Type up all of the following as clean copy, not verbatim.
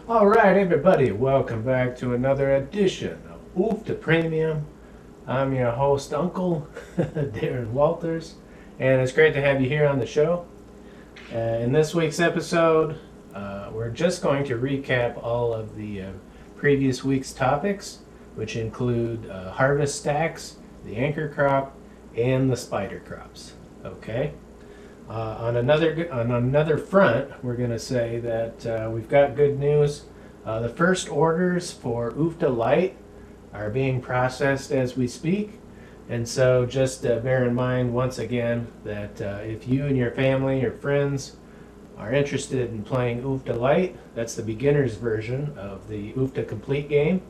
All right, everybody, welcome back to another edition of Oof to Premium. I'm your host, Uncle Darren Walters, and it's great to have you here on the show. In this week's episode, we're just going to recap all of the previous week's topics, which include harvest stacks, the anchor crop, and the spider crops. Okay. On another front, we're going to say that we've got good news. The first orders for UFTA Lite are being processed as we speak. And so just bear in mind once again that if you and your family or friends are interested in playing UFTA Lite, that's the beginner's version of the UFTA Complete game.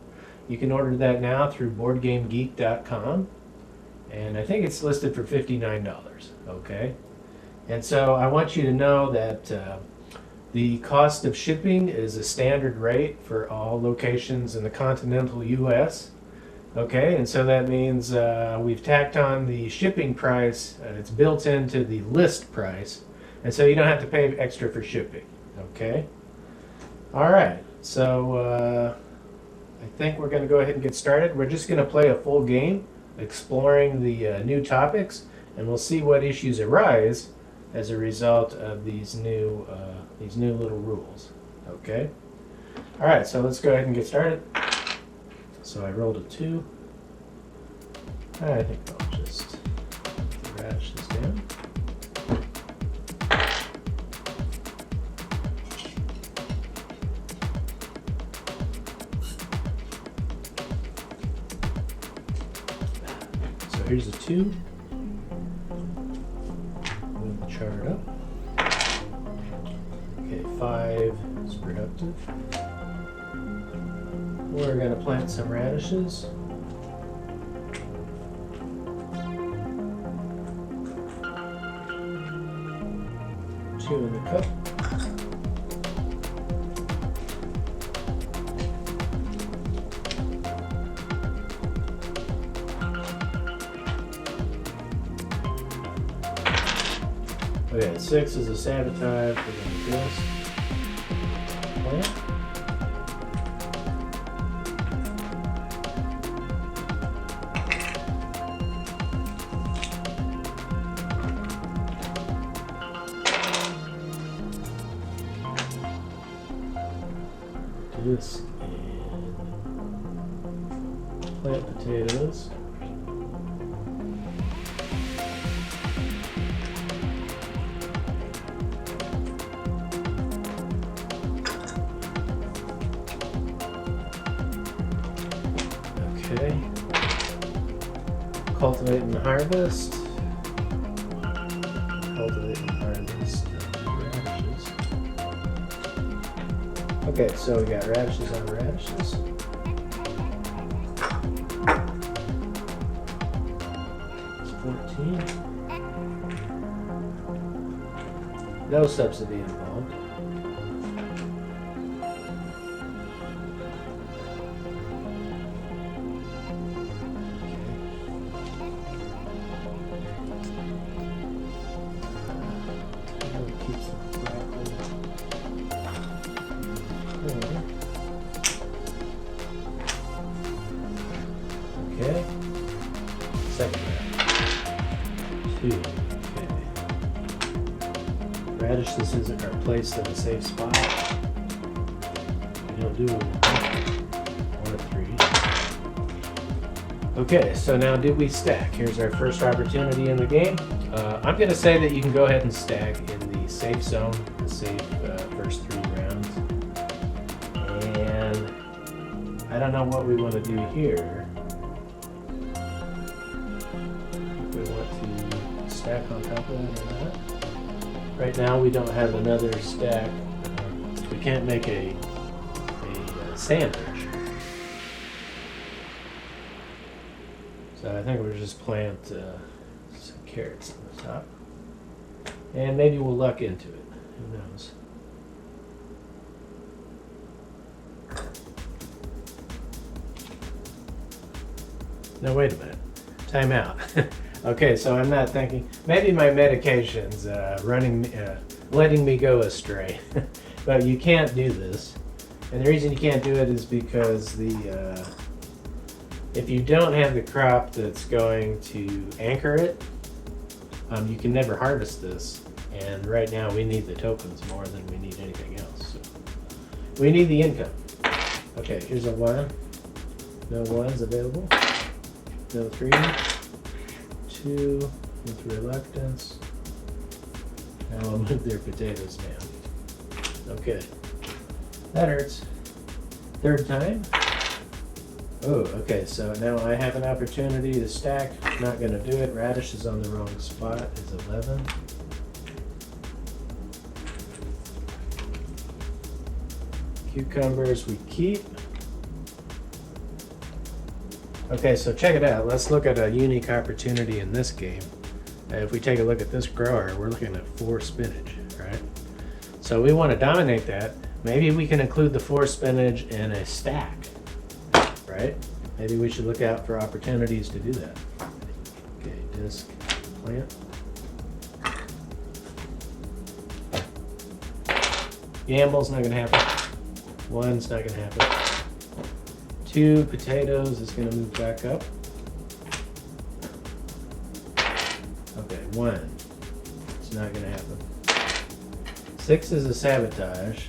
You can order that now through boardgamegeek.com. And I think it's listed for $59. Okay. And so I want you to know that the cost of shipping is a standard rate for all locations in the continental U.S. Okay, and so that means we've tacked on the shipping price. It's built into the list price, and so you don't have to pay extra for shipping. Okay. All right. So I think we're going to go ahead and get started. We're just going to play a full game, exploring the new topics, and we'll see what issues arise as a result of these new little rules. Okay. All right. So let's go ahead and get started. So I rolled a 2. I think I'll just radish this down. So here's a 2. Chart up. Okay, 5 is productive. We're going to plant some radishes. 2 in the cup. Okay, 6 is a sabotage. We're going to do this. Plant. Do this and plant potatoes. Okay. Cultivate and harvest. Cultivate and harvest radishes. Okay, so we got radishes on radishes. It's 14. No subsidy involved. Okay. Second round. 2. Okay. Radishes are placed in a safe spot. You'll do 1 of 3. Okay, so now did we stack? Here's our first opportunity in the game. I'm going to say that you can go ahead and stack in the safe zone, the safe first 3 rounds. And I don't know what we want to do here. We want to stack on top of that or not. Right now we don't have another stack. We can't make a sandwich. So I think we'll just plant some carrots on the top. And maybe we'll luck into it. Who knows? No, wait a minute. Time out. Okay, so I'm not thinking. Maybe my medication's letting me go astray. But you can't do this. And the reason you can't do it is because if you don't have the crop that's going to anchor it, you can never harvest this. And right now we need the tokens more than we need anything else. So we need the income. Okay, here's a 1. No 1s available. No 3. 2 with reluctance. Now I'll move their potatoes down. Okay. That hurts. 3rd time. Oh, okay, so now I have an opportunity to stack. Not gonna do it. Radish is on the wrong spot. Is 11. Cucumbers we keep. Okay, so check it out. Let's look at a unique opportunity in this game. If we take a look at this grower, we're looking at 4 spinach, right? So we want to dominate that. Maybe we can include the 4 spinach in a stack, right? Maybe we should look out for opportunities to do that. Okay, disc, plant. Gamble's not gonna happen. 1's not gonna happen. 2 potatoes is gonna move back up. Okay, 1. It's not gonna happen. 6 is a sabotage.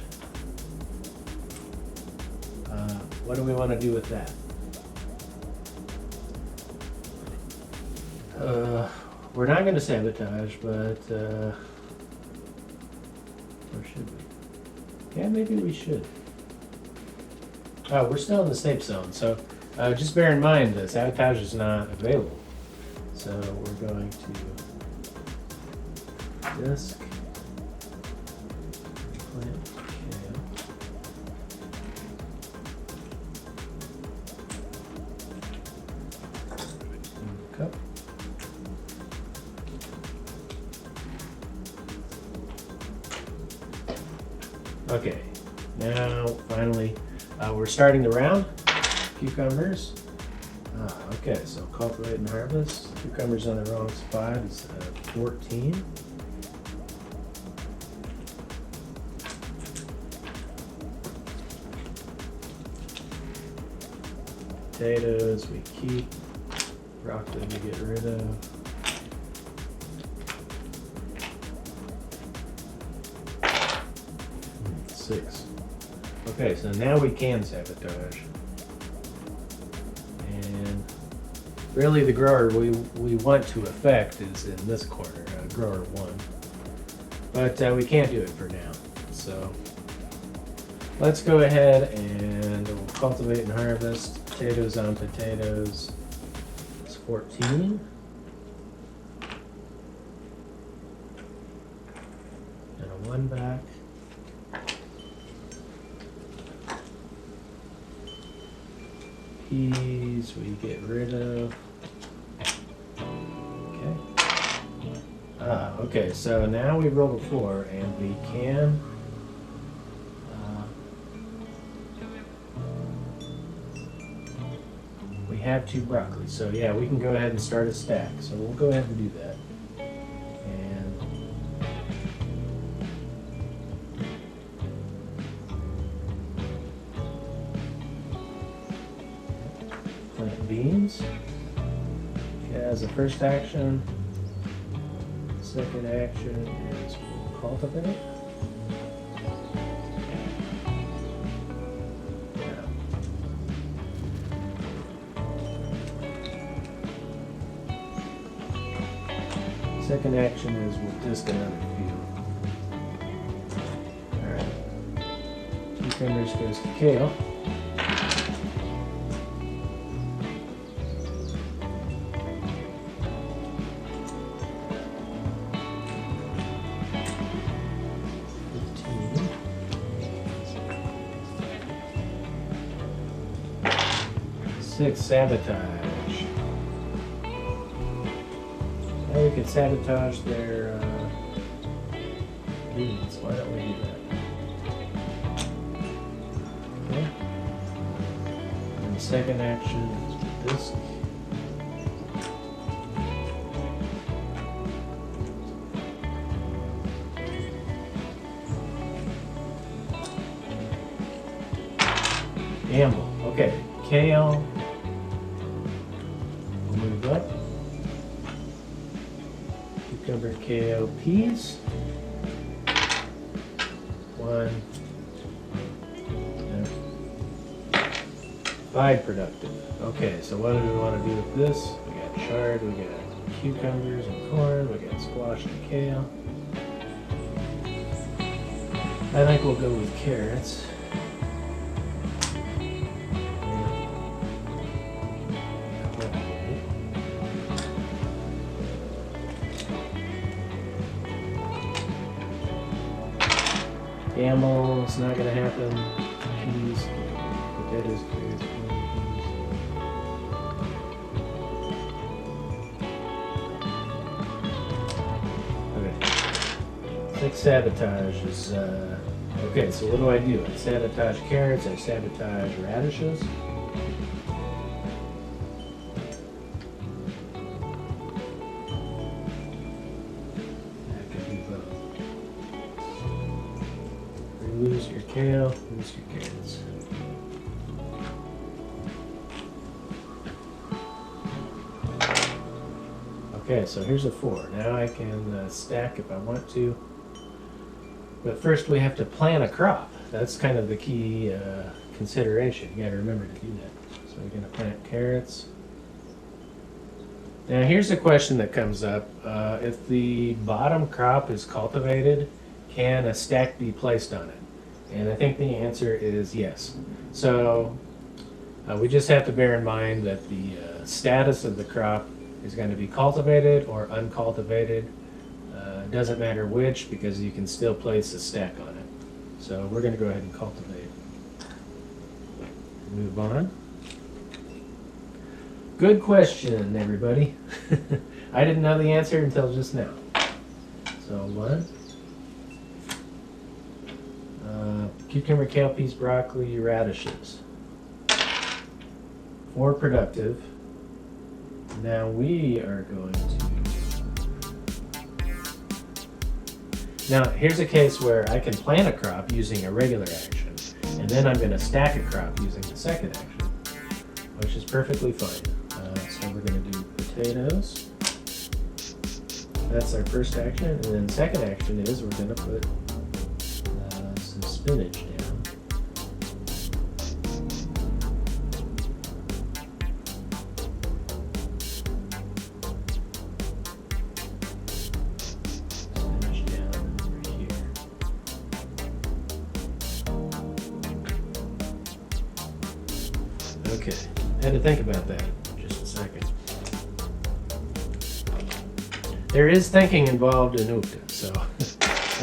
What do we want to do with that? We're not going to sabotage, but or should we? Yeah, maybe we should. We're still in the safe zone, so just bear in mind that sabotage is not available. So we're going to disc, plant, kale. Cup. Okay, now finally we're starting the round. Cucumbers. Okay, so cultivate and harvest. Cucumbers on the wrong spot is 14. Potatoes we keep. Broccoli we get rid of. Six. Okay, so now we can sabotage. And really the grower we want to affect is in this corner, grower 1. But we can't do it for now. So let's go ahead and we'll cultivate and harvest. Potatoes on potatoes. It's 14. And a 1 back. Peas we get rid of. Okay. Okay, so now we roll a 4 and we can we have 2 broccoli. So yeah, we can go ahead and start a stack. So we'll go ahead and do that. And plant beans. Okay, as a first action. Second action is we'll cultivate. Second action is we'll disc another field. Alright. Cucumbers goes to kale. Six, sabotage. Now we could sabotage their beans. Why don't we do that? Okay. And the second action is with this. Amble. Okay, kale. We'll move up. Cucumber, kale, peas. 1. 5 productive. Okay, so what do we want to do with this? We got chard, we got cucumbers and corn, we got squash and kale. I think we'll go with carrots. Amble, it's not gonna happen. Peas, potatoes, carrots, okay. 6 sabotage is okay. So what do I do? I sabotage carrots. I sabotage radishes. Lose your kale, lose your carrots. Okay, so here's a 4. Now I can stack if I want to. But first we have to plant a crop. That's kind of the key consideration. You gotta remember to do that. So we're gonna plant carrots. Now here's a question that comes up. If the bottom crop is cultivated, can a stack be placed on it? And I think the answer is yes. So we just have to bear in mind that the status of the crop is going to be cultivated or uncultivated. It doesn't matter which, because you can still place a stack on it. So we're going to go ahead and cultivate. Move on. Good question, everybody. I didn't know the answer until just now. So 1. Cucumber, kale, peas, broccoli, radishes. 4 productive. Now we are going to... Now here's a case where I can plant a crop using a regular action, and then I'm going to stack a crop using the second action, which is perfectly fine. So we're going to do potatoes. That's our first action, and then second action is we're going to put some spinach down. Spinach down over here. Okay, I had to think about that just a second. There is thinking involved in UFTA, so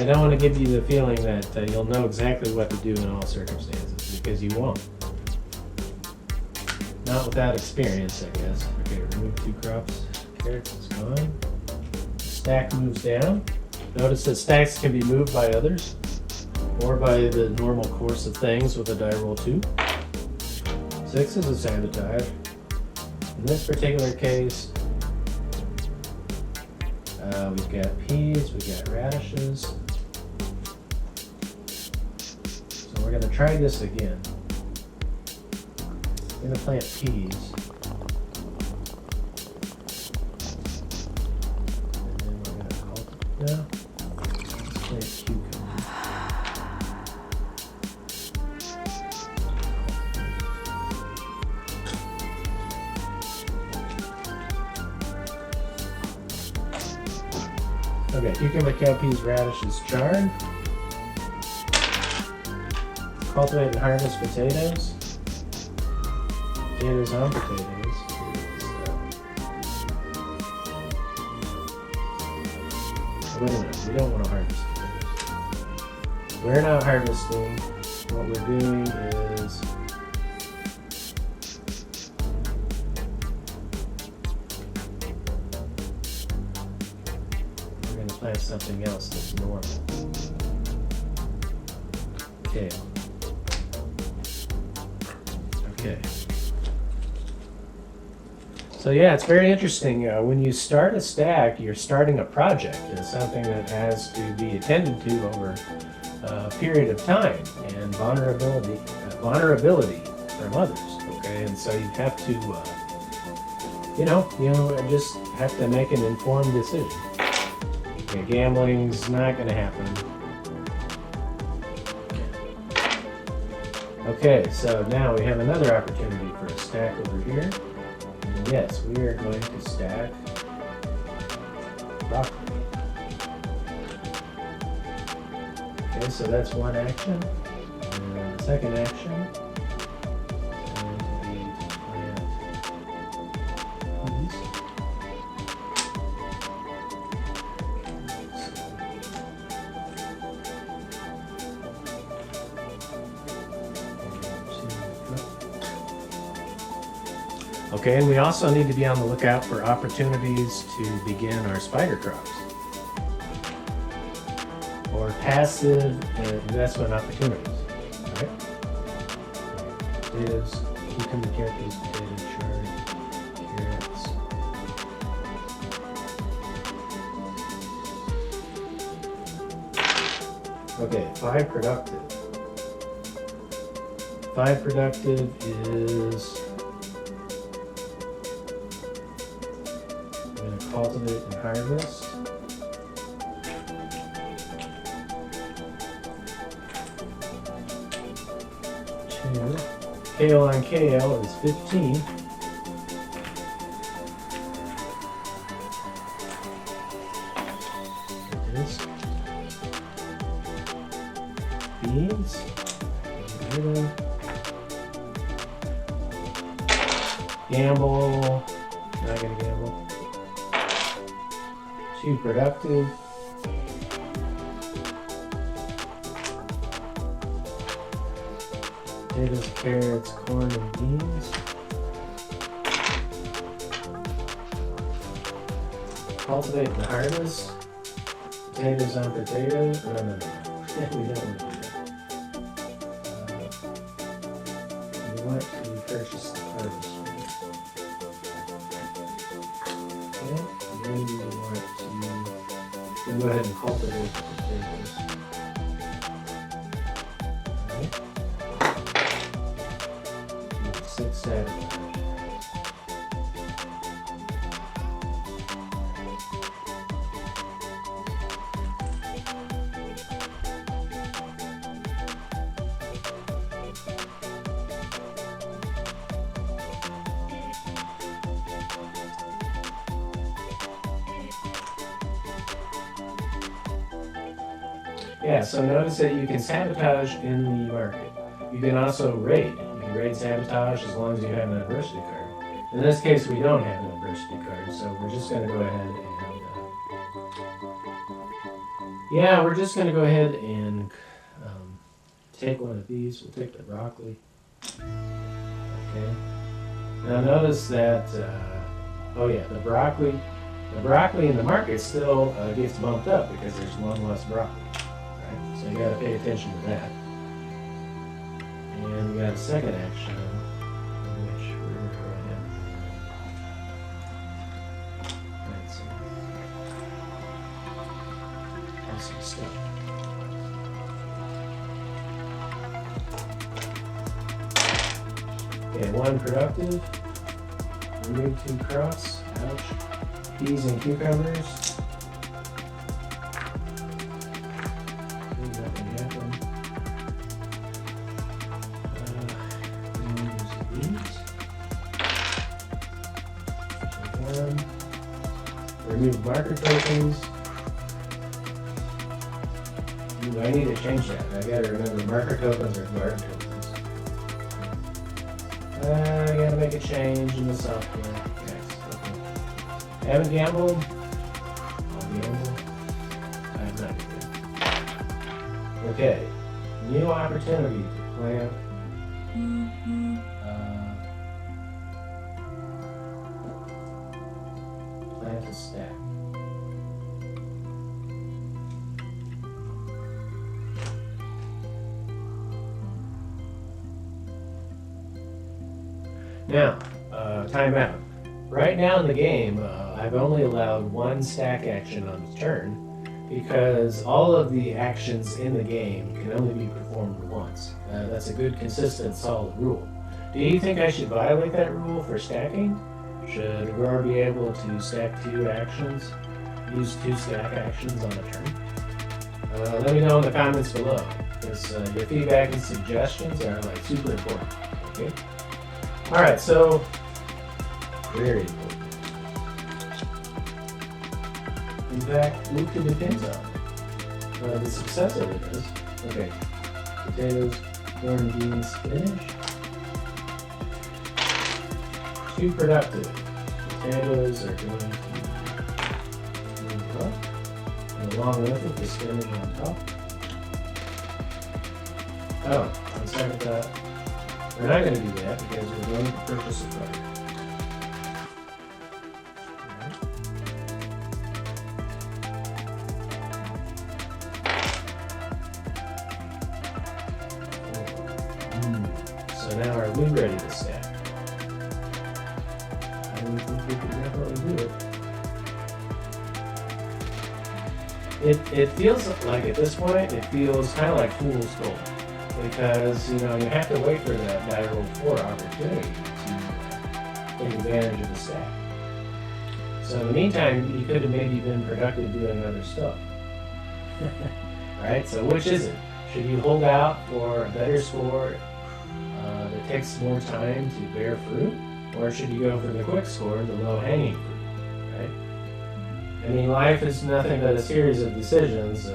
I don't want to give you the feeling that you'll know exactly what to do in all circumstances, because you won't. Not without experience, I guess. Okay, remove 2 crops. Carrots is gone. Stack moves down. Notice that stacks can be moved by others, or by the normal course of things with a die roll 2. 6 is a sabotage. In this particular case, we've got peas, we've got radishes. So we're going to try this again. I'm going to plant peas. And then we're going to cultivate. No, let's plant cucumbers. Okay, cucumber, kale, peas, radishes, chard. Cultivate and harvest potatoes. Potatoes on potatoes. Wait a minute, we don't want to harvest potatoes. We're not harvesting. What we're doing is plant something else that's normal. Kale. Okay. So yeah, it's very interesting. When you start a stack, you're starting a project. It's something that has to be attended to over a period of time. And vulnerability from others. Okay, and so you have to, just have to make an informed decision. Okay, gambling's not going to happen. Okay, so now we have another opportunity for a stack over here. And yes, we are going to stack broccoli. Okay, so that's one action. And the second action is going to be to plant these. Okay, and we also need to be on the lookout for opportunities to begin our spider crops, or passive investment opportunities. Right? Potatoes, cucumber, carrots, potato, chard, carrots. Okay, 5 productive. 5 productive is cultivate and harvest. 2. Kale on kale is 15. It is. Beans. Gamble. Not gonna gamble. 2 productive. Potatoes, carrots, corn, and beans. Cultivate and harvest. Potatoes on potatoes. No. We don't want to do that. We want to purchase the harvest. Okay. And then we want to go ahead and cultivate the potatoes. Alright. 6 satisfied. Yeah, so notice that you can sabotage in the market. You can also raid. You can raid sabotage as long as you have an adversity card. In this case, we don't have an adversity card, so we're just going to go ahead and... we're just going to go ahead and take one of these. We'll take the broccoli. Okay. Now notice that, the broccoli in the market still gets bumped up because there's one less broccoli. So you got to pay attention to that. And we got a second action, which we're going to add some stuff. Okay, 1 productive. Remove 2 crops. Ouch. Peas and cucumbers. Remove marker tokens. Ooh, I need to change that. I gotta remember marker tokens are guard tokens. I gotta make a change in the software. Yes, okay. I haven't gambled. I'll gamble. I'm not good. Okay. New opportunity to plant. Plant a stack. Now, time out. Right now in the game, I've only allowed 1 stack action on the turn because all of the actions in the game can only be performed once. That's a good, consistent, solid rule. Do you think I should violate that rule for stacking? Should a grower be able to stack 2 actions? Use 2 stack actions on a turn? Let me know in the comments below, because your feedback and suggestions are like super important. Okay. All right. So very important. In fact, Luke depends on the success of it is. Okay. Potatoes, corn, beans, spinach. Too productive. Potatoes are going to move up. And along with it, the spinach on top. Oh, on second thought, we're not going to do that because we're going to purchase a product. So now are we ready to stack? I think we can definitely do it. It feels like at this point, it feels kind of like fool's gold. Because, you know, you have to wait for that die roll 4 opportunity to take advantage of the stack. So in the meantime, you could have maybe been productive doing other stuff. Alright, so which is it? Should you hold out for a better score that takes more time to bear fruit? Or should you go for the quick score, the low-hanging fruit? Right? I mean, life is nothing but a series of decisions.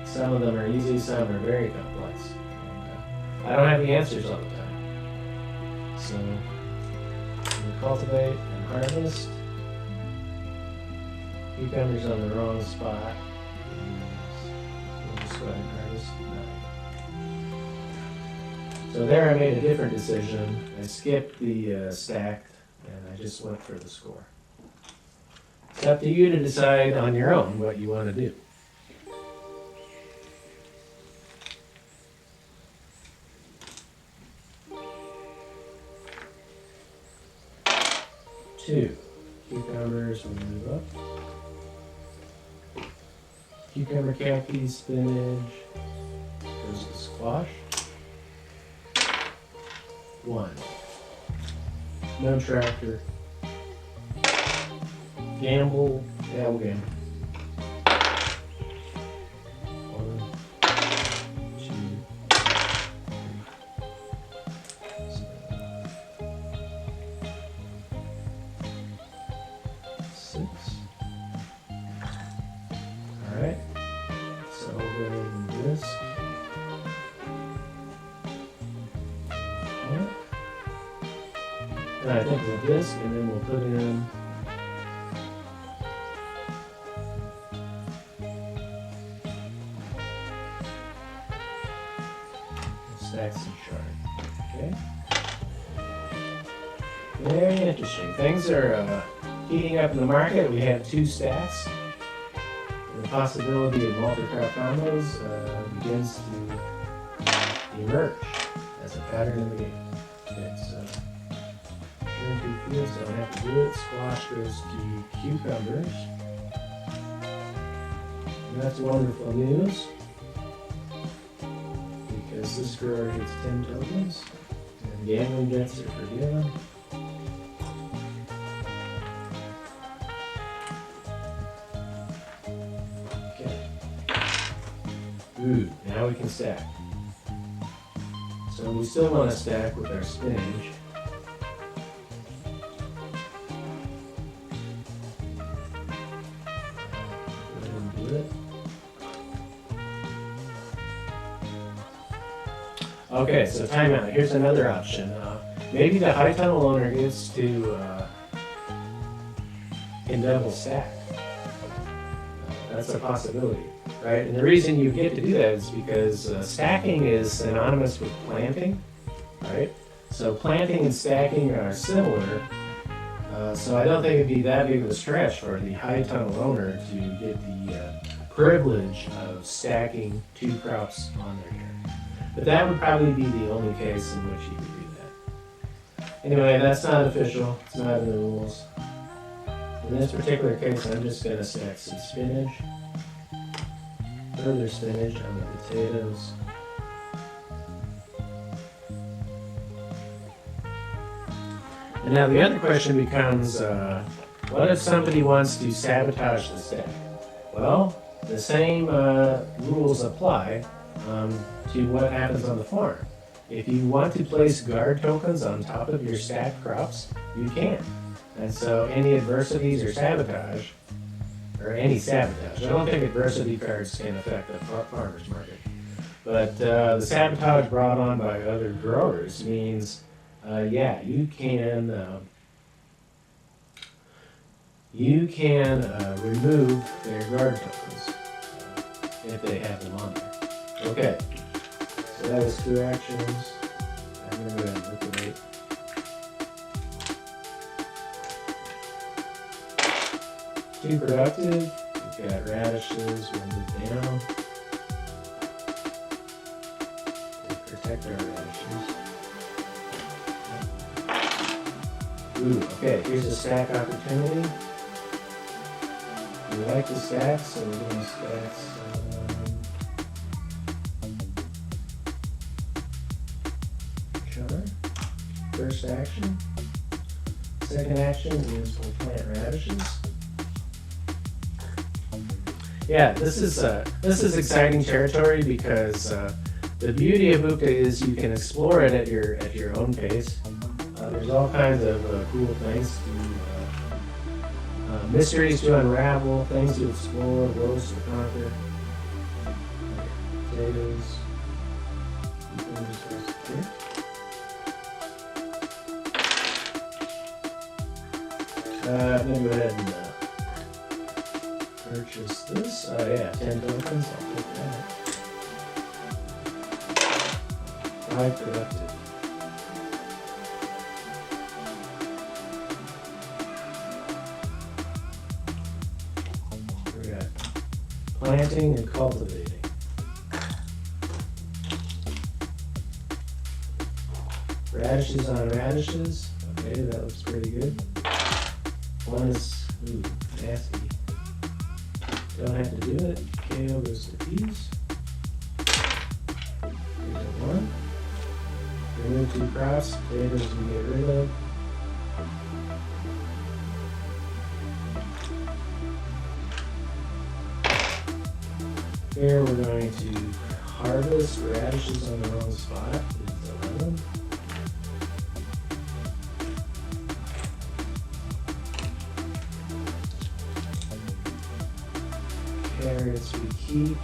Some of them are easy, some are very complex. And, I don't have the answers all the time. So, we cultivate and harvest. Cucumbers on the wrong spot. We'll just go ahead and harvest. So there I made a different decision. I skipped the stacked and I just went for the score. It's up to you to decide on your own what you want to do. Two. Cucumbers will move up. Cucumber, cowpea, spinach. Goes to squash. 1. No tractor. Gamble. Yeah, we'll gamble. 1, 2, 3, 6. Alright. So we'll go ahead and do this. And I think with this, and then we'll put in stacks and shard. Okay. Very interesting. Things are heating up in the market. We have 2 stacks. The possibility of multi-crop combos begins to emerge as a pattern in the game. Fields don't have to do it. Squash goes to cucumbers. And that's wonderful news because this grower gets 10 tokens and gambling debts are forgiven. Okay. Ooh, now we can stack. So we still want to stack with our spinach. Okay, so timeout. Here's another option. Maybe the high tunnel owner gets to in double stack. That's a possibility, right? And the reason you get to do that is because stacking is synonymous with planting, right? So planting and stacking are similar. So I don't think it'd be that big of a stretch for the high tunnel owner to get the privilege of stacking 2 crops on their turn. But that would probably be the only case in which he would do that. Anyway, that's not official. It's not in the rules. In this particular case, I'm just going to stack some spinach. Further spinach on the potatoes. And now the other question becomes, what if somebody wants to sabotage the stack? Well, the same rules apply to what happens on the farm. If you want to place guard tokens on top of your stacked crops, you can. And so any adversities or sabotage, or any sabotage, I don't think adversity cards can affect the farmer's market. But the sabotage brought on by other growers means, yeah, you can remove their guard tokens if they have them on there. Okay, so that was 2 actions. I'm going to go ahead and liquidate. Too productive. We've got radishes. We'll move down. Protect our radishes. Ooh, okay, here's a stack opportunity. We like the stacks, so we're doing stacks. Char. First action. Second action is we'll plant radishes. Yeah, this is exciting territory because the beauty of Ukta is you can explore it at your own pace. There's all kinds of cool things to mysteries to unravel, things to explore, roads to conquer. Potatoes. I'm gonna go ahead and purchase this. Oh yeah, 10 tokens. I'll take that. 5 productive. We got planting and cultivating. Radishes on radishes. Okay, that looks pretty good. One is nasty. Don't have to do it. KO goes to peas. Here's a 1. Remove 2 crops. Potatoes you can get rid of. Here we're going to harvest radishes on the wrong spot. It's 11. Carrots we keep.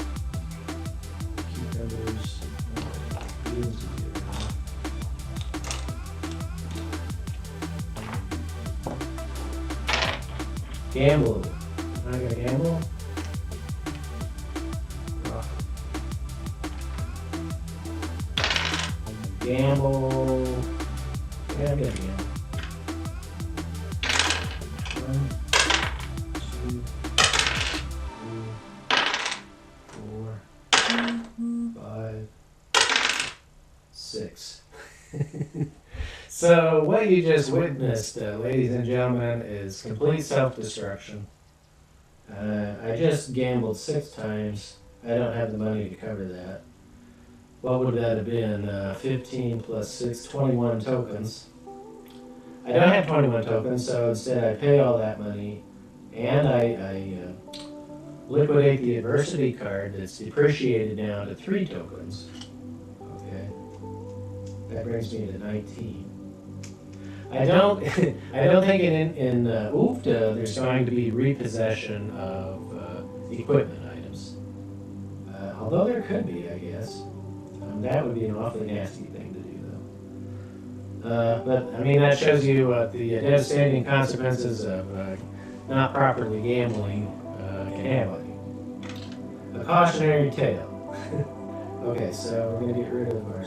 Cucumbers. Beans we get rid of. Gamble. Am I gonna gamble? Gamble. Yeah, I'm gonna gamble. 1, 2, 3, 4, 5, 6. So what you just witnessed, ladies and gentlemen, is complete self-destruction. I just gambled 6 times. I don't have the money to cover that. What would that have been? 15 plus 6, 21 tokens. I don't have 21 tokens, so instead I pay all that money, and I liquidate the adversity card that's depreciated down to 3 tokens. Okay, that brings me to 19. I don't think in Ufta there's going to be repossession of equipment items. Although there could be, I guess. That would be an awfully nasty thing to do, though. But I mean, that shows you the devastating consequences of not properly gambling can have. A cautionary tale. Okay, so we're going to get rid of our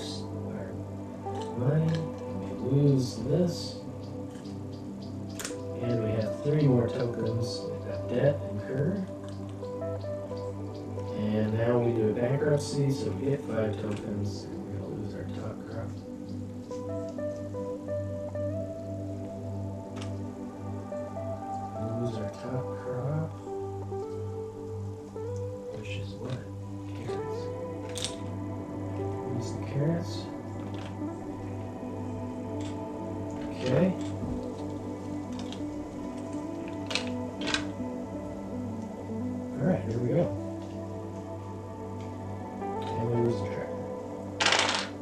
money. We lose this. And we have 3 more tokens. We've got debt incurred. And now we do a bankruptcy, so we get 5 tokens. And we're going to lose our top crop. Lose our top crop. Which is what? Carrots. Lose the carrots. Okay.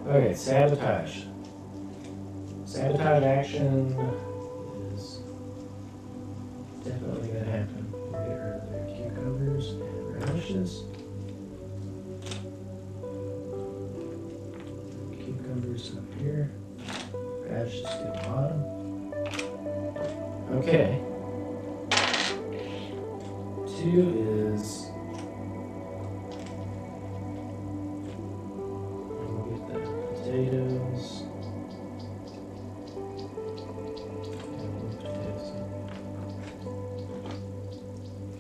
Okay, sabotage. Sabotage action is definitely going to happen. We'll get rid of their cucumbers and radishes. Cucumbers up here. Radishes to the bottom. Okay. 2 is... We'll get the potatoes.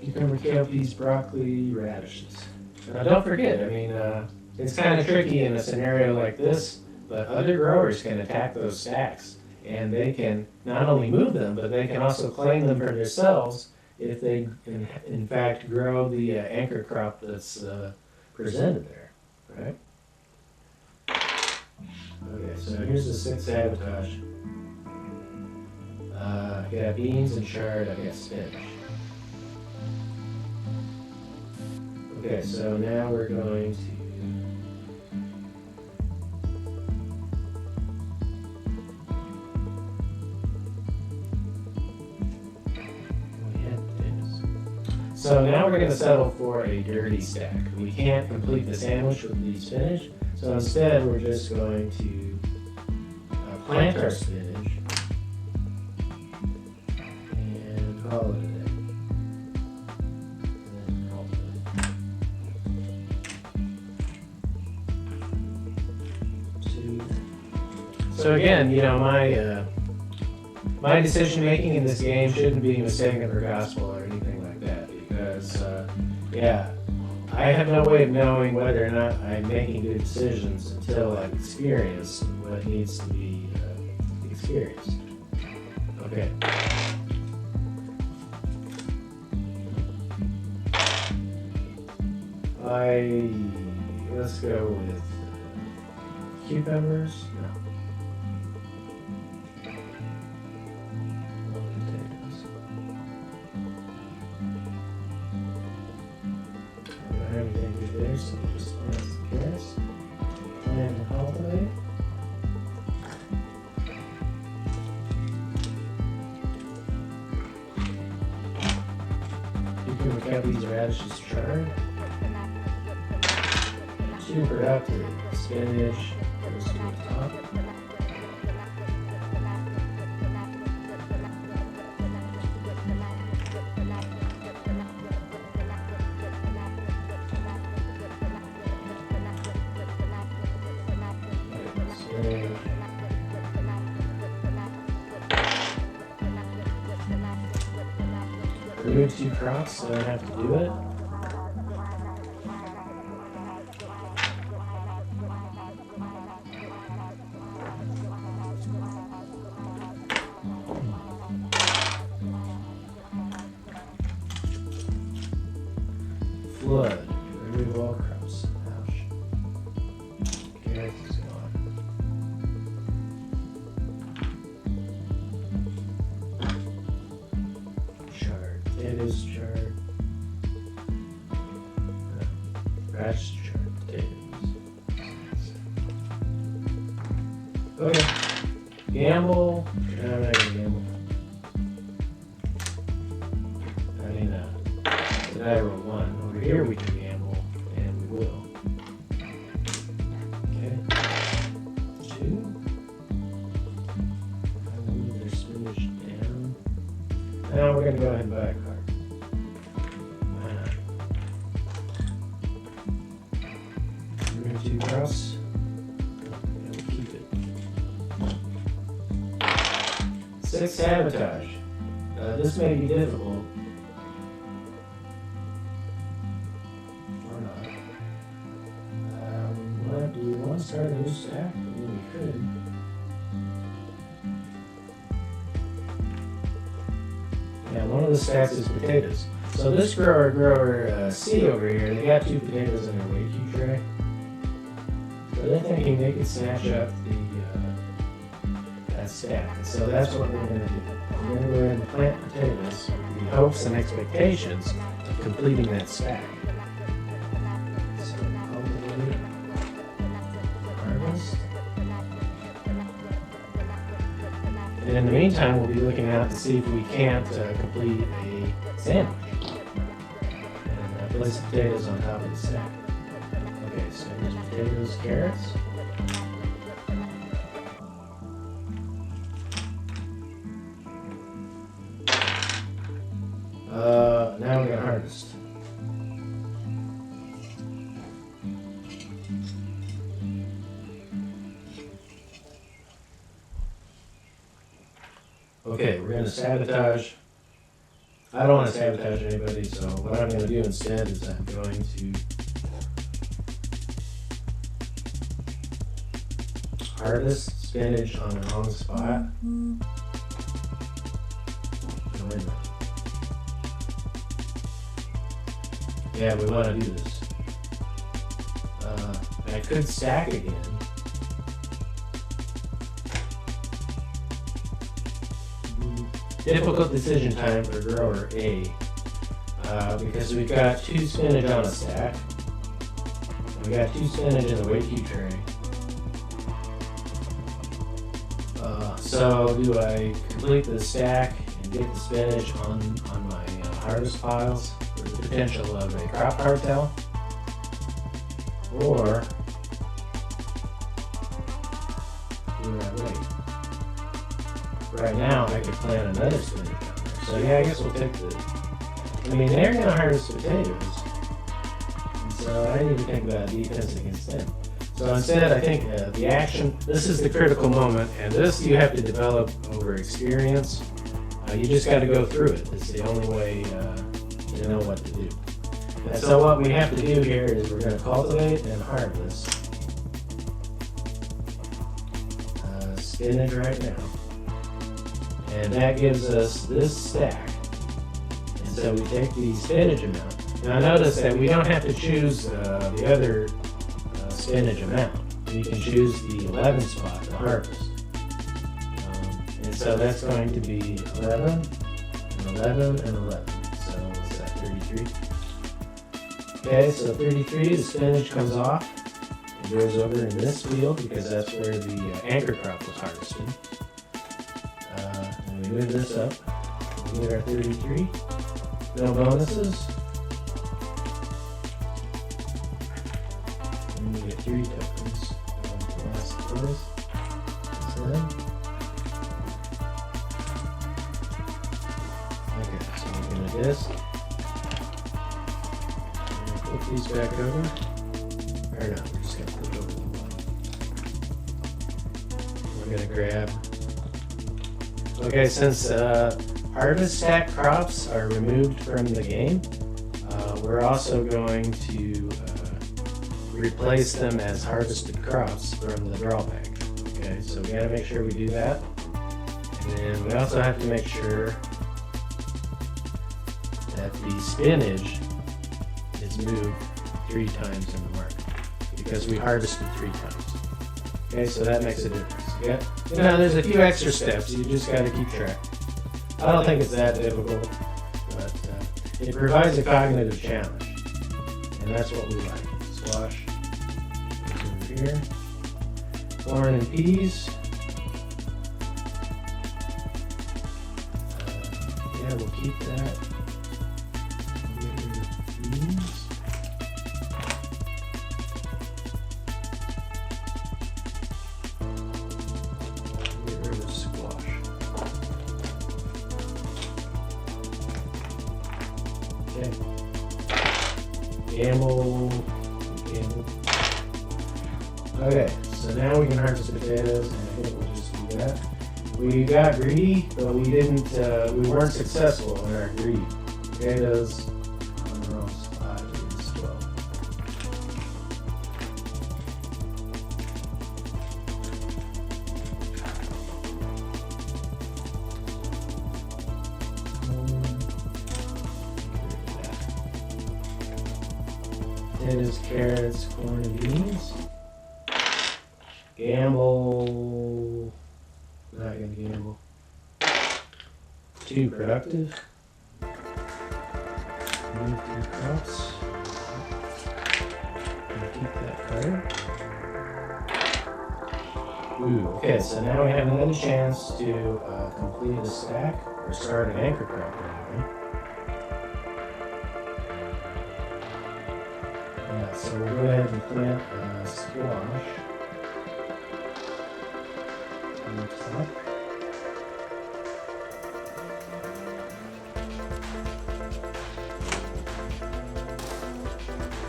Cucumber, kale, peas, broccoli, radishes. Now don't forget, I mean, it's kind of tricky in a scenario like this, but other growers can attack those stacks, and they can not only move them, but they can also claim them for themselves if they, in fact, grow the anchor crop that's presented there, right? Okay, so here's the 6th sabotage. I got beans and chard, I got spinach. Okay, so now we're going to So now we're going to settle for a dirty stack. We can't complete the sandwich with the spinach, so instead we're just going to plant our spinach and call it a day. So again, you know, my decision making in this game shouldn't be mistaken for gospel or anything like that, because yeah, I have no way of knowing whether or not I'm making good decisions until I've experienced what needs to be experienced. Okay. Let's go with cucumbers. No. Everything is there, so we'll just plant some carrots and cultivate. You can look at these radishes chard. 2 productive spinach goes to the top. Remove 2 crops so I don't have to do it. Flood. Remove all crops. Ouch. Carrots is gone. Chard. Potatoes chard. Radish chard. Potatoes. Okay. Gamble. No, I'm not gonna gamble. I mean, did I roll 1? Over here we can gamble, and we will. Okay. 2. I move their spinach down. Now we're gonna go ahead and buy a card. Why not? Remove 2 crops. And we'll keep it. 6 sabotage. This may be difficult. Or not. Do we want to start a new stack? I mean, we could. Yeah, one of the stacks is potatoes. So this grower C over here, they got 2 potatoes in their wake tray. So they're thinking they could snatch up that stack. And so that's what we're going to do. We're going to go ahead and plant potatoes with the hopes and expectations of completing that stack. So cultivate, harvest. And in the meantime, we'll be looking out to see if we can't complete a sandwich. And place the potatoes on top of the stack. Okay, so there's potatoes, carrots. Now we're gonna harvest. Okay, we're gonna sabotage. I don't want to sabotage anybody, so what I'm gonna do instead is I'm going to harvest spinach on the wrong spot. Oh, wait a minute. Yeah, we want to do this. I could stack again. Difficult decision time for grower A. Because we've got 2 spinach on a stack. We got 2 spinach in the weight cube tray. So do I complete the stack and get the spinach on my harvest piles for the potential of a crop cartel? Or do I wait? Right now I could plant another spinach down there. So yeah, I guess we'll take the, I mean, they're gonna harvest potatoes. And so I need to think about defense against them. So instead, I think the action, this is the critical moment, and this you have to develop over experience. You just got to go through it. It's the only way to know what to do. And so what we have to do here is we're going to cultivate and harvest spinach right now. And that gives us this stack. And so we take the spinach amount. Now notice that we don't have to choose the other spinach amount. You can choose the 11 spot to harvest. And so that's going to be 11, and 11, and 11. So what's that, 33? Okay, so 33, the spinach comes off. It goes over in this field because that's where the anchor crop was harvested. And we move this up. We get our 33. No bonuses. And we get 3 tokens. Going to the last place. Okay, so we're going to do this. We're going to flip these back over. Or no, we're just going to flip over the bottom. We're going to grab. Okay, since harvest stack crops are removed from the game, we're also going to replace them as harvested crops from the drawback. Okay, so we got to make sure we do that. And then we also have to make sure that the spinach is moved 3 times in the market because we harvested 3 times. Okay, so that makes a difference. Yeah, you know, there's a few extra steps. You just got to keep track. I don't think it's that difficult, but it provides a cognitive challenge, and that's what we like. Squash goes over here. Corn and peas. Yeah, we'll keep that. We'll get rid of beans. Get rid of squash. Okay. Gamble. Okay, so now we can harvest potatoes, and I think we'll just do that. We got greedy, but we didn't. We weren't successful in our greed. Potatoes on the wrong spot is 12. Potatoes, carrots, corn, and beans. Gamble. Not gonna gamble. 2 productive. Move 3 crops. And keep that card. Ooh, okay, so now we have another chance to complete a stack or start an anchor crop anyway. Yeah, so we'll go ahead and plant squash on the top.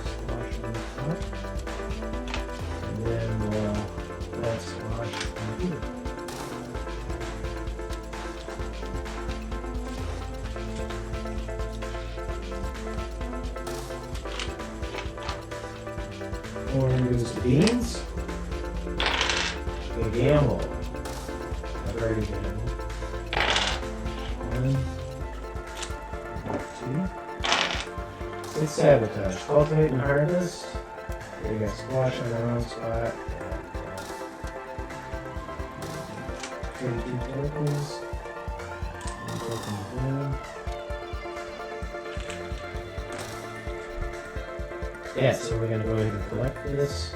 Squash on the top. And then we'll plant squash on here. Corn goes to beans. A gamble. I've already gambled. 1, 2. 6 sabotage. Cultivate and harvest. We got squash on the wrong spot. 32 tokens. 1 token down. Yeah, so we're going to go ahead and collect this.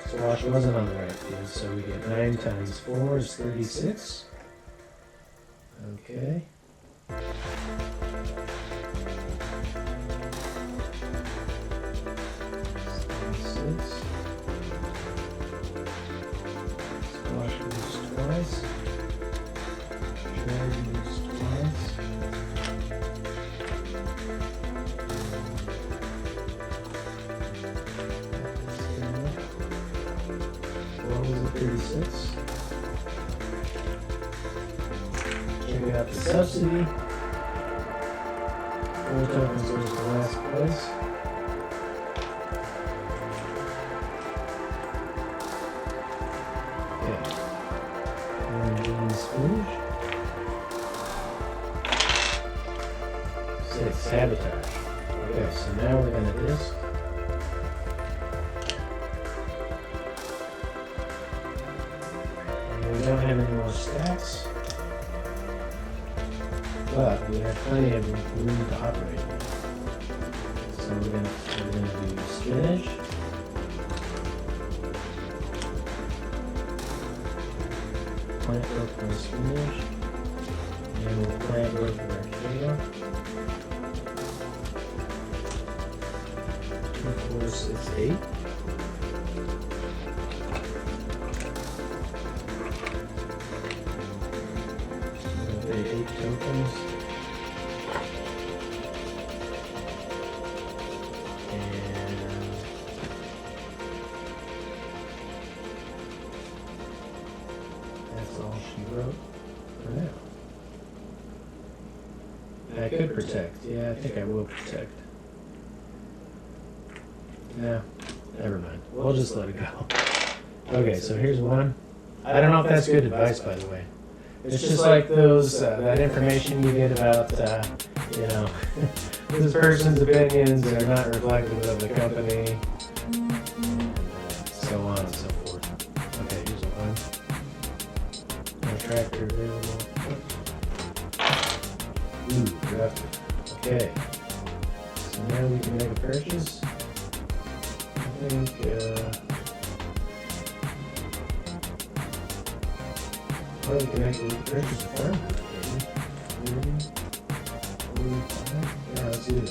Squash wasn't on the right field, so we get 9 times 4 is 36. Okay. Squash moves twice. Cherry moves twice. What was it, 36? Check out the subsidy. 4 tokens goes to last place. Okay. And beans finish. 6 sabotage. Okay, so now we're gonna disc. We don't have any more stacks, but we have plenty of room to operate. So we're gonna do spinach, plant both of our spinach, and we'll plant both of our kale. 2, 4, 6, 8. Pay 8 tokens. And that's all she wrote for now. I could protect. Yeah, I think I will protect. No, never mind. We'll just let it go. Okay, so here's one. I don't know if that's good advice, by the way. It's just like those, that information you get about, you know, this person's opinions are not reflective of the company, and so on and so forth. Okay, here's one. No tractor available. Ooh, productive. Okay. So now we can make a purchase. I think, well, we can actually purchase a farm. 45. Yeah, let's do it.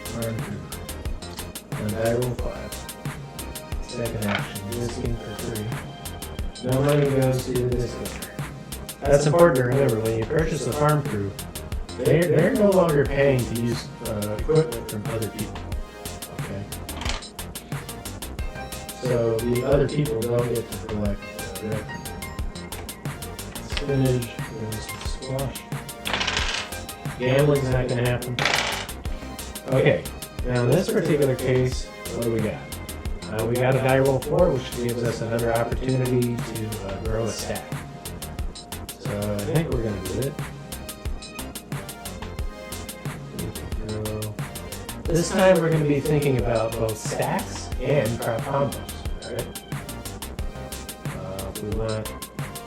Farm crew. And I roll 5. Second action, disking for 3. No money goes to the discounter. That's important to remember. When you purchase a farm crew, they're no longer paying to use equipment from other people. Okay. So the other people don't get to collect revenue. Spinach goes to squash. Gambling's not going to happen. Okay, now in this particular case, what do we got? We got a die roll 4, which gives us another opportunity to grow a stack. So I think we're going to do it. This time we're going to be thinking about both stacks and crop combos. Right? We want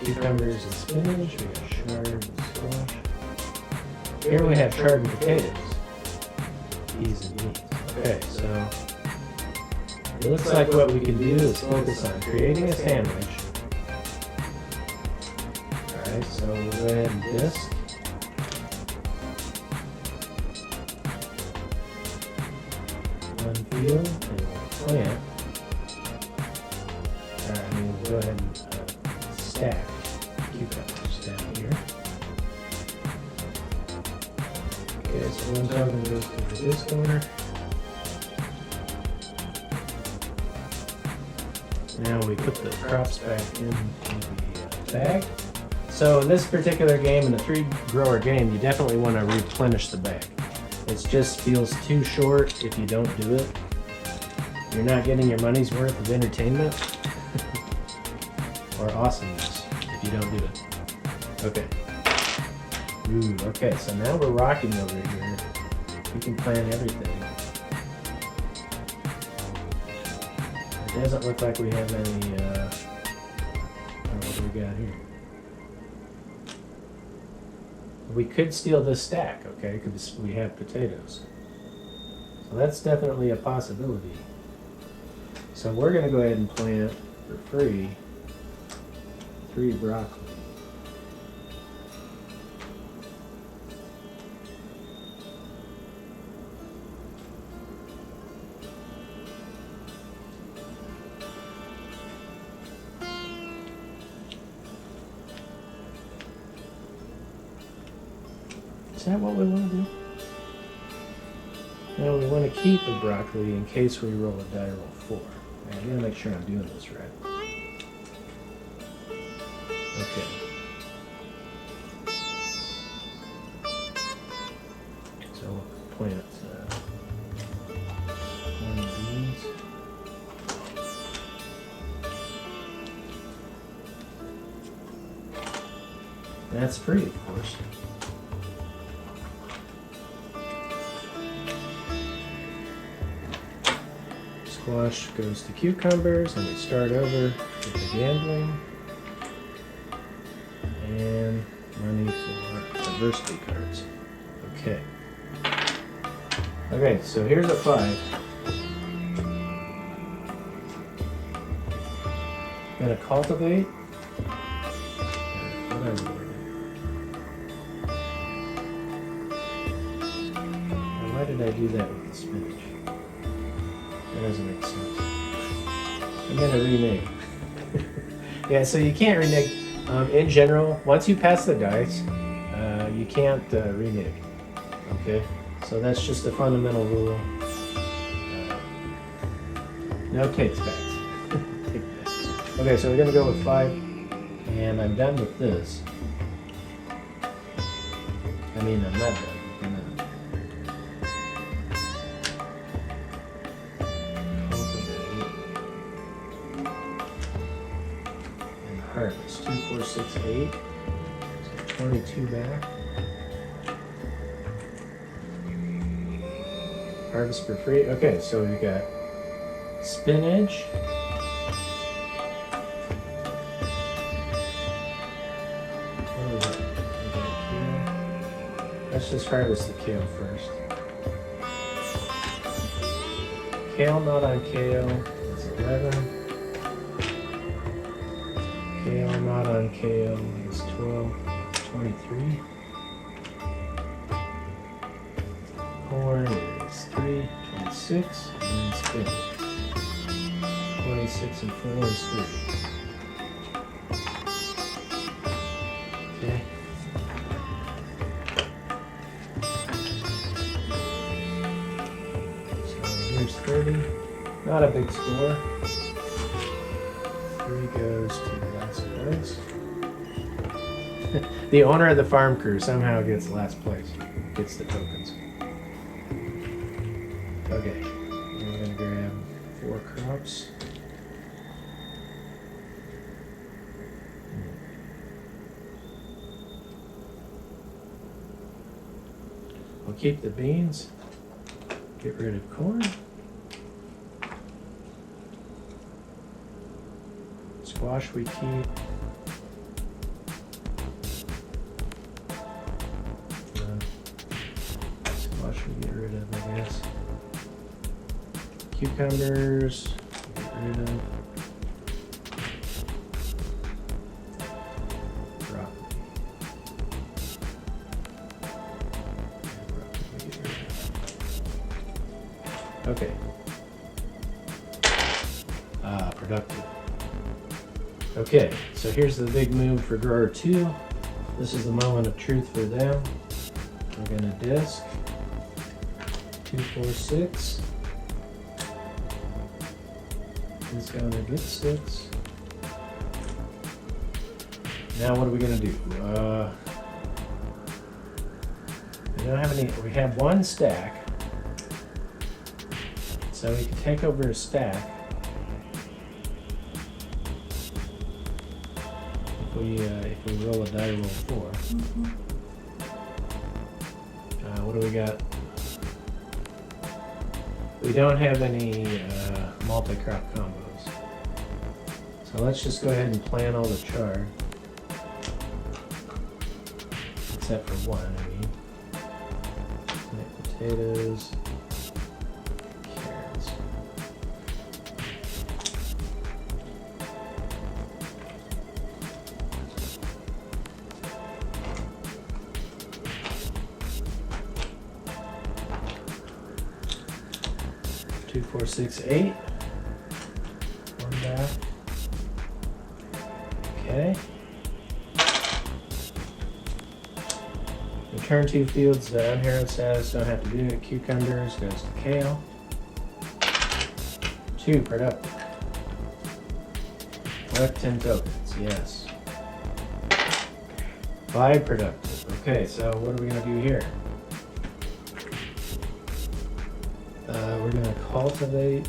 cucumbers and spinach, we got chard and squash. Here we have chard and potatoes. Peas and beans. Okay, so it looks like what we can do is focus on creating a sandwich Okay, so we'll go ahead and disc. One field, and we'll plant. We'll go ahead and stack cucumbers down here. Okay, so one token goes to the disc owner. Now we put the crops back into the bag. So in this particular game, in a 3-grower game, you definitely want to replenish the bag. It just feels too short if you don't do it. You're not getting your money's worth of entertainment or awesomeness if you don't do it. Okay. Ooh, okay, so now we're rocking over here. We can plan everything. It doesn't look like we have any, what do we got here? We could steal this stack, okay, because we have potatoes. So that's definitely a possibility. So we're going to go ahead and plant for free 3 broccoli. Is that what we want to do? No, we want to keep the broccoli in case we roll a die roll 4. I gotta make sure I'm doing this right. Okay. So we'll plant one of these. That's free, of course. Squash goes to cucumbers, and we start over with the gambling and money for adversity cards. Okay. Okay, so here's a 5. Gonna cultivate. Whatever. Why did I do that with the spinach? That doesn't make sense. I'm gonna renege. Yeah, so you can't renege. In general, once you pass the dice, you can't renege. Okay, so that's just a fundamental rule. No takes backs. Take that. Okay, so we're gonna go with 5, and I'm done with this. I mean, I'm not done. Harvest 2, 4, 6, 8. So 22 back. Harvest for free. Okay, so we got spinach. What do we got? We got kale. Let's just harvest the kale first. Kale, not on kale. That's 11. Kale, not on kale, is 12, 23. Corn is 3, 26, and then spinach. 26 and 4 is 3. Okay. So here's 30. Not a big score. 3 goes to last place. The owner of the farm crew somehow gets last place. Gets the tokens. Okay. We're going to grab 4 crops. We'll keep the beans. Get rid of corn. Squash we keep. Squash we get rid of, I guess. Cucumbers we get rid of. Broccoli. Okay. Productive. Okay, so here's the big move for grower 2. This is the moment of truth for them. We're gonna disc 2, 4, 6. It's gonna get 6. Now what are we gonna do? We don't have any. We have 1 stack, so we can take over a stack. If we roll a die roll 4. What do we got? We don't have any multi-crop combos. So let's just go ahead and plant all the chard. Except for 1, I mean. Like potatoes, carrots. Two, 4, 6, 8. 1 back. Okay. Return 2 fields that unheralded status, don't have to do it. Cucumbers goes to kale. 2 productive. Collect 10 tokens, yes. 5 productive. Okay, so what are we gonna do here? We're gonna cultivate.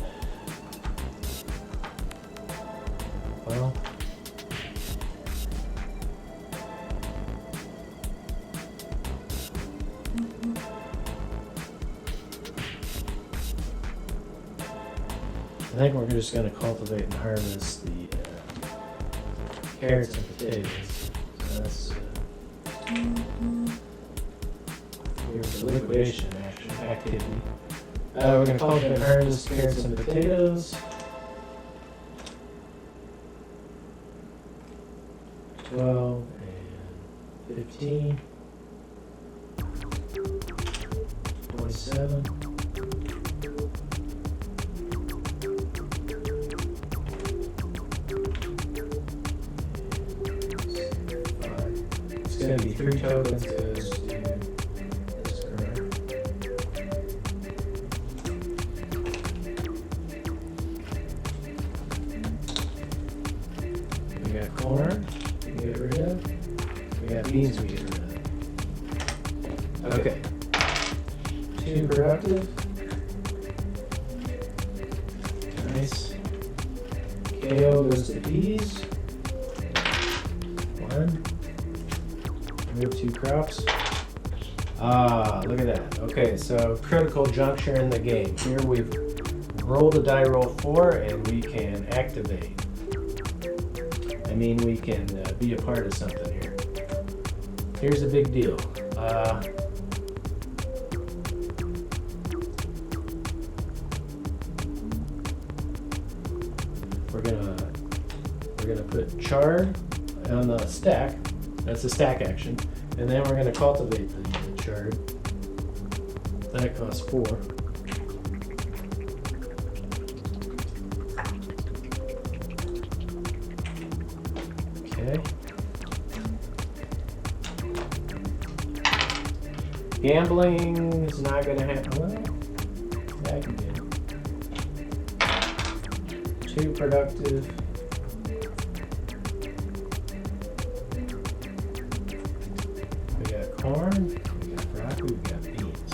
Well, I think we're just going to cultivate and harvest the carrots and potatoes. So that's here's the liquidation activity. We're going to cultivate and harvest carrots and potatoes. 12 and 15. 27. It's going to be 3 tokens goes to this grower. We got corn we get rid of. We got beans we get rid of. Okay. 2 productive. Nice. KO goes to peas. 1. Remove 2 crops. Look at that. Okay, so critical juncture in the game. Here we've rolled a die roll 4 and we can activate. I mean, we can be a part of something here. Here's the big deal. We're gonna put chard on the stack. That's a stack action, and then we're gonna cultivate the chard. That costs 4. Okay. Gambling is not gonna happen. Well, yeah, I can do it. 2 productive. We got corn, we got broccoli, we got beans.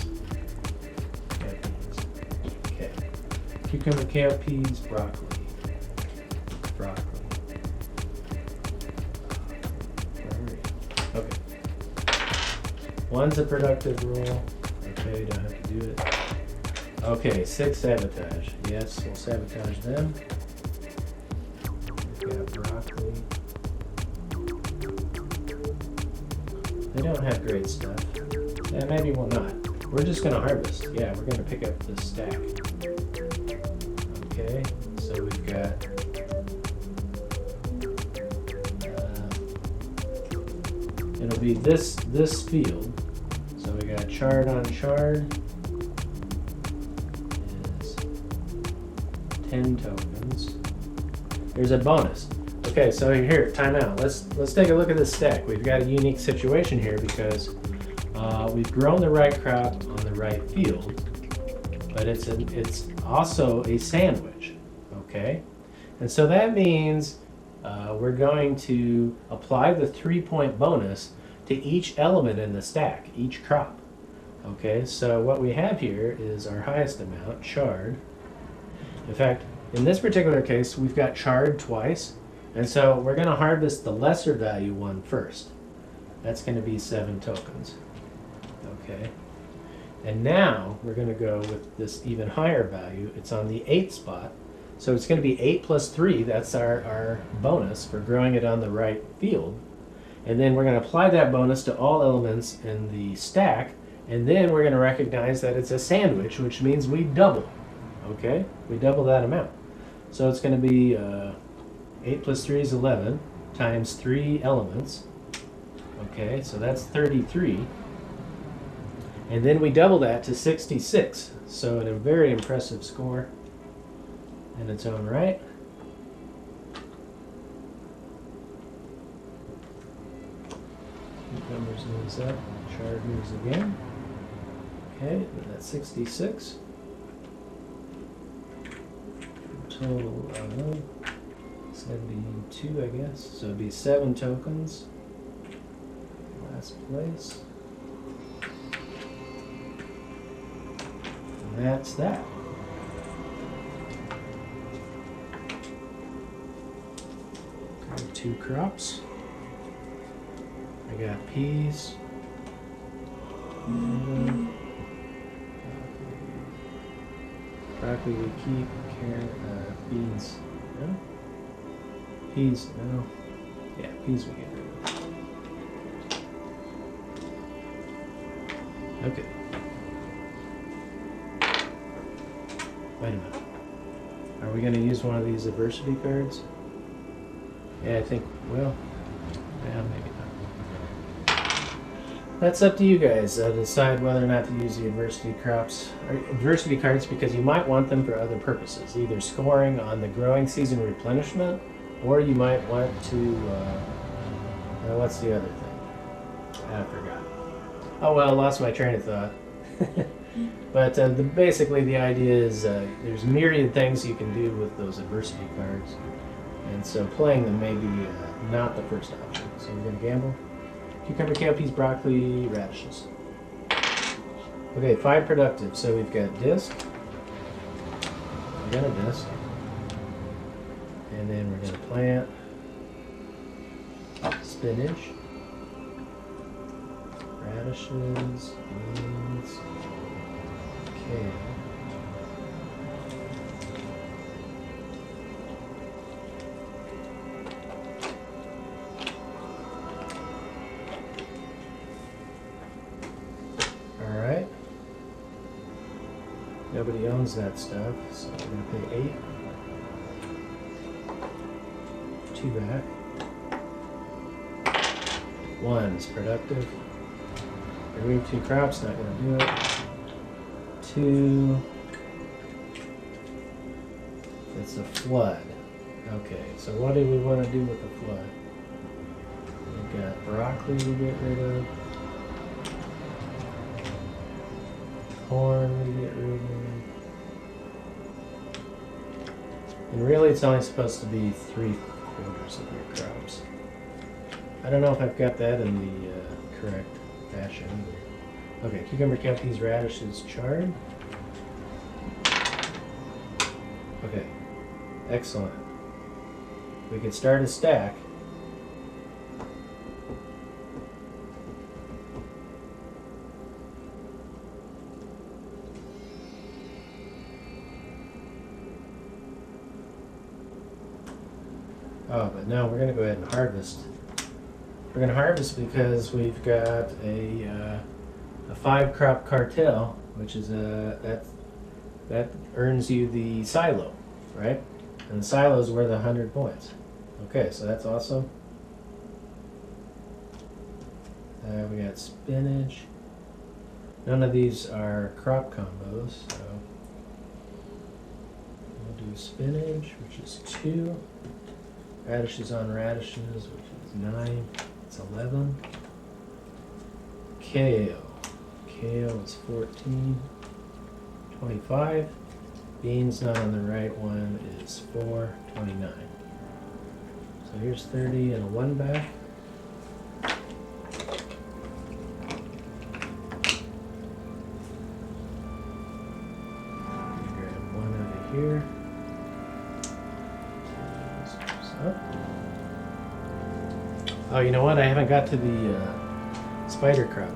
Okay. Cucumber, kale, peas, broccoli. Okay. 1's a productive roll. Okay, don't have to do it. Okay, 6 sabotage. Yes, we'll sabotage them. We've got broccoli. They don't have great stuff. Yeah, maybe we'll not. We're just gonna harvest. Yeah, we're gonna pick up this stack. Okay, so we've got it'll be this field. So we got chard on chard is 10 tokens. There's a bonus. Okay, so here, time out. Let's take a look at this stack. We've got a unique situation here because we've grown the right crop on the right field, but it's also a sandwich, okay? And so that means we're going to apply the 3-point bonus to each element in the stack, each crop. Okay, so what we have here is our highest amount, chard. In fact, in this particular case, we've got chard twice, and so we're going to harvest the lesser value one first. That's going to be 7 tokens. Okay, and now we're going to go with this even higher value. It's on the 8th spot, so it's going to be 8 plus 3. That's our bonus for growing it on the right field. And then we're going to apply that bonus to all elements in the stack, and then we're going to recognize that it's a sandwich, which means we double. Okay, we double that amount. So it's going to be 8 plus 3 is 11 times 3 elements. Okay, so that's 33. And then we double that to 66. So a very impressive score in its own right. Numbers moves up, chart moves again. Okay, and that's 66. Total of 72, I guess. So it'd be 7 tokens. Last place. And that's that. Got 2 crops. I got peas. Broccoli we keep. Beans. No? Peas. No. Yeah, peas we get rid of. Okay. Wait a minute. Are we going to use one of these adversity cards? Yeah, I think, well, yeah, maybe not. That's up to you guys. Decide whether or not to use the adversity crops or adversity cards because you might want them for other purposes, either scoring on the growing season replenishment, or you might want to. What's the other thing? I forgot. Oh well, I lost my train of thought. But basically, the idea is there's myriad things you can do with those adversity cards, and so playing them may be not the first option. So we're gonna gamble. Cucumber, kale, peas, broccoli, radishes. Okay, 5 productive. So we've got disc. We're gonna disc. And then we're gonna plant spinach, radishes, beans, kale. Nobody owns that stuff, so we're going to pay 8. 2 back. 1 is productive. Remove 2 crops, not going to do it. 2. It's a flood. Okay, so what do we want to do with the flood? We've got broccoli to get rid of. Corn we get rid of. And really it's only supposed to be 3/4 of your crops. I don't know if I've got that in the correct fashion either. Okay, cucumber, kale, peas, radishes, chard. Okay, excellent. We can start a stack. Oh, but no, we're going to go ahead and harvest. We're going to harvest because we've got a 5-crop cartel, which is that earns you the silo, right? And the silo is worth 100 points. Okay, so that's awesome. We got spinach. None of these are crop combos, so we'll spinach, which is 2. Radishes on radishes, which is 9. It's 11. Kale. Kale is 14. 25. Beans not on the right one is 4. 29. So here's 30 and a 1 back. Grab 1 out of here. Oh, you know what? I haven't got to the spider crop.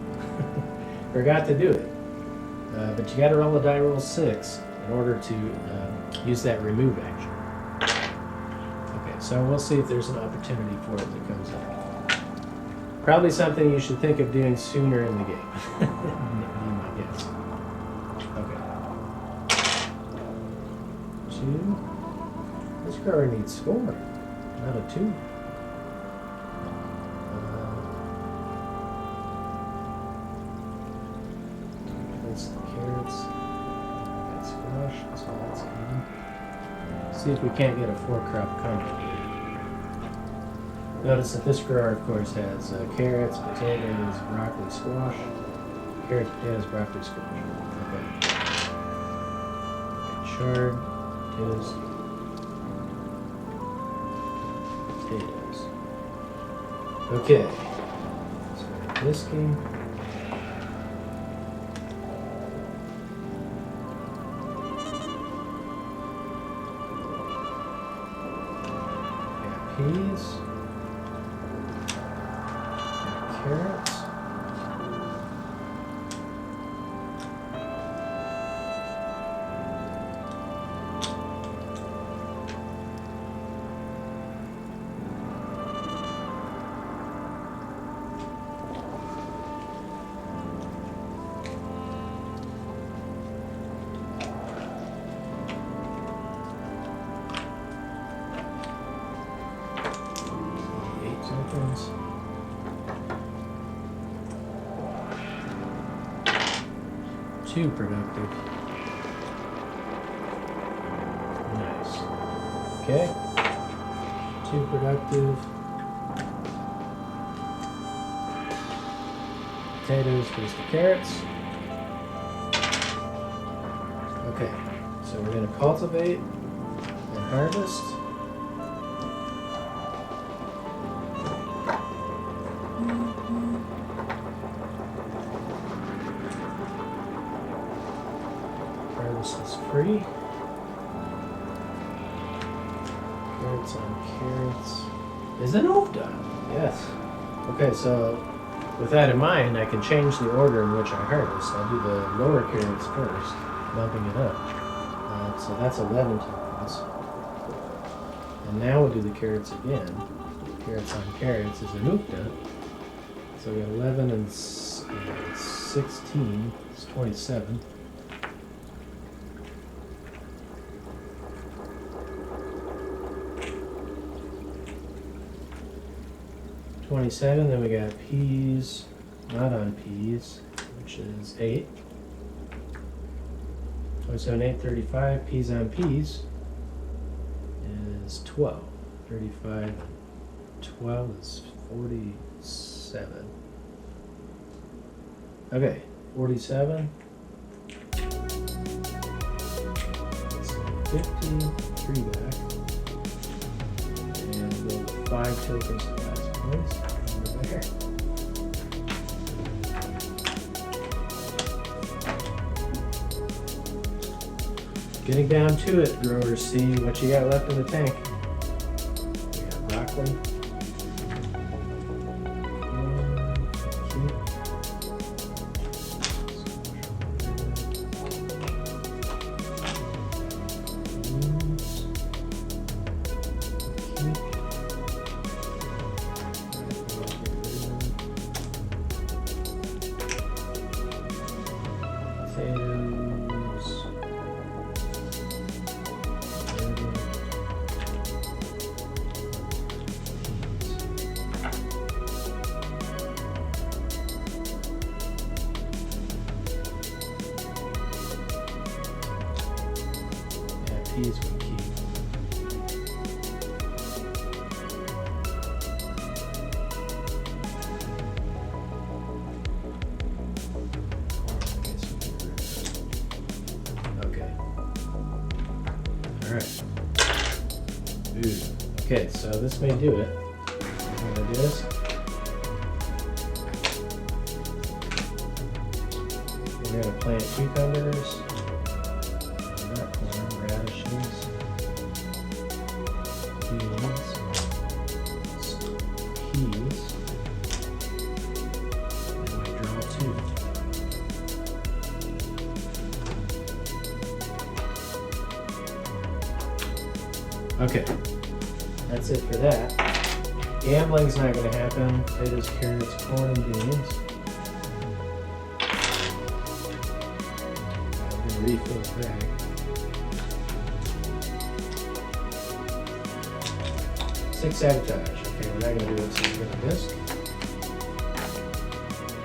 Forgot to do it. But you got to roll a die roll 6 in order to use that remove action. Okay, so we'll see if there's an opportunity for it that comes up. Probably something you should think of doing sooner in the game. Be my guess. Okay. 2. This card needs score, not a 2. Place the carrots. Got squash, so that's good. See if we can't get a 4-crop combo here. Notice that this drawer, of course, has carrots, potatoes, broccoli, squash. Carrots, potatoes, broccoli, squash. Okay. Chard, potatoes. Potatoes. Okay. So this game. Peas, carrots, tokens. Too productive. Nice. Okay. 2 productive. Potatoes goes to carrots. Okay, so we're going to cultivate and harvest. Harvest is free. Carrots on carrots. Is an off dial? Yes. Okay, so with that in mind, I can change the order in which I harvest. I'll do the lower carrots first, bumping it up. So that's 11 tokens. And now we'll do the carrots again. Carrots on carrots is a nukta. So we got 11 and 16. It's 27. Then we got peas, not on peas, which is 8. 27, 8, 35. Peas on peas is 12. 35, 12 is 47. Okay, 47. That's 50, 3 back. And we'll 5 tokens to last place. Over there. Getting down to it, growers. See what you got left in the tank. We got broccoli. Peas we keep. Okay, so this may do it. I'm gonna do this. We're gonna plant cucumbers, radishes, beans, peas, and we draw two. Okay, that's it for that. Gambling's not going to happen. Potatoes, carrots, corn, and beans. I'm going to refill the bag. Six sabotage. Okay, we're not going to do it, so we're going to this.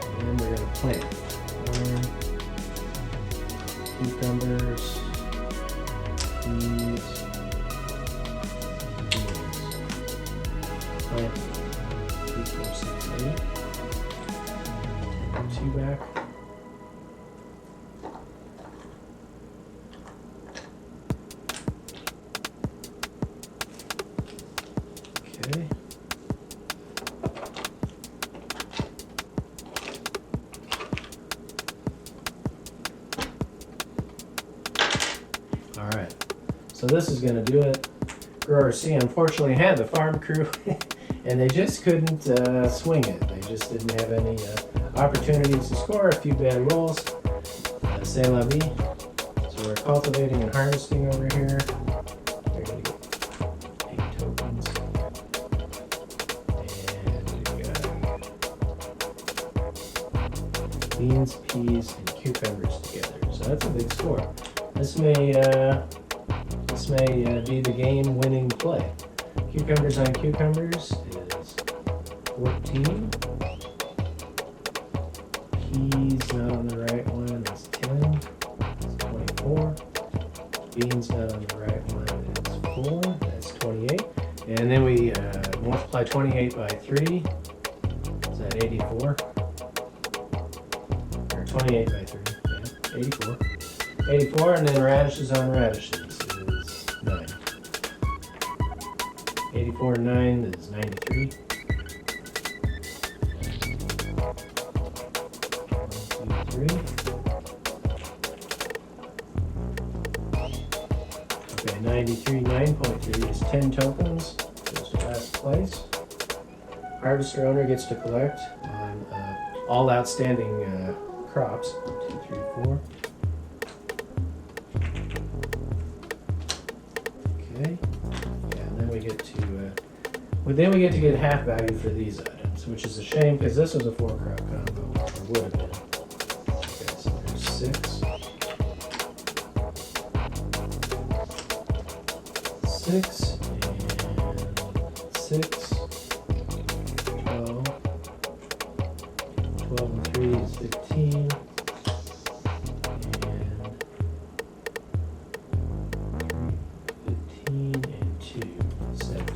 And then we're going to plant corn, cucumbers, peas, plant 2, 4, 6, 8. Put 2 back. Okay. All right. So this is going to do it. Grower C unfortunately had the farm crew and they just couldn't swing it. They just didn't have any opportunities to score. A few bad rolls. C'est la vie. So we're cultivating and harvesting over here. We're going to get 8 tokens. And we got beans, peas, and cucumbers together. So that's a big score. This may be the game-winning play. Cucumbers on cucumbers is 14. Peas not on the right one is 10. That's 24. Beans not on the right one is 4. That's 28. And then we multiply 28 by 3. Is that 84? Or 28 by 3. Yeah, 84. 84, and then radishes on radishes. 84 and 9 is 93. 1, 2, 3. Okay, 93, 9.3 is 10 tokens. Goes to last place. Harvester owner gets to collect on all outstanding crops. 1, 2, 3, 4. Okay. Then we get to get half value for these items, which is a shame because this was a 4-crop combo, or would have been. Okay, so there's 6. 6 and 6. 12. 12 and 3 is 15. And 15 and 2 is 17.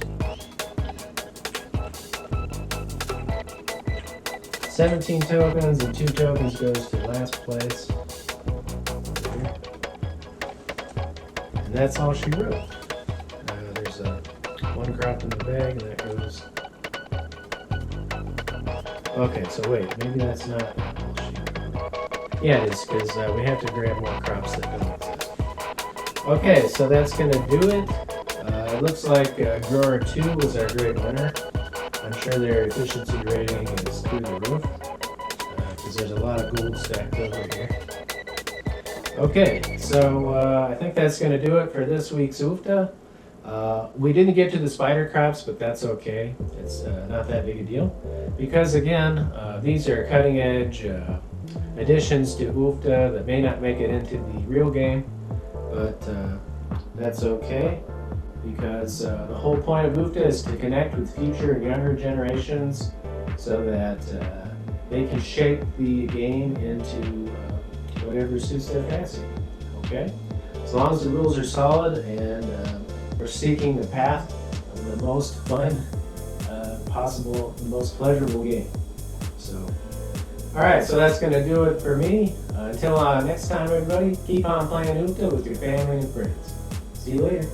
17 tokens and 2 tokens goes to last place. And that's all she wrote. There's 1 crop in the bag and that goes. Okay, so wait, maybe that's not all she wrote. Yeah, it is, because we have to grab more crops that don't exist. Okay, so that's going to do it. It looks like Grower 2 was our great winner. I'm sure their efficiency rating is through the roof because there's a lot of gold stacked over here. Okay, so I think that's going to do it for this week's UFTA. We didn't get to the spider crops, but that's okay. It's not that big a deal because, again, these are cutting edge additions to UFTA that may not make it into the real game, but that's okay. Because the whole point of UFTA is to connect with future younger generations so that they can shape the game into whatever suits their fancy. Okay? As long as the rules are solid and we're seeking the path of the most fun possible, the most pleasurable game. So, alright, so that's going to do it for me. Until next time, everybody, keep on playing UFTA with your family and friends. See you later.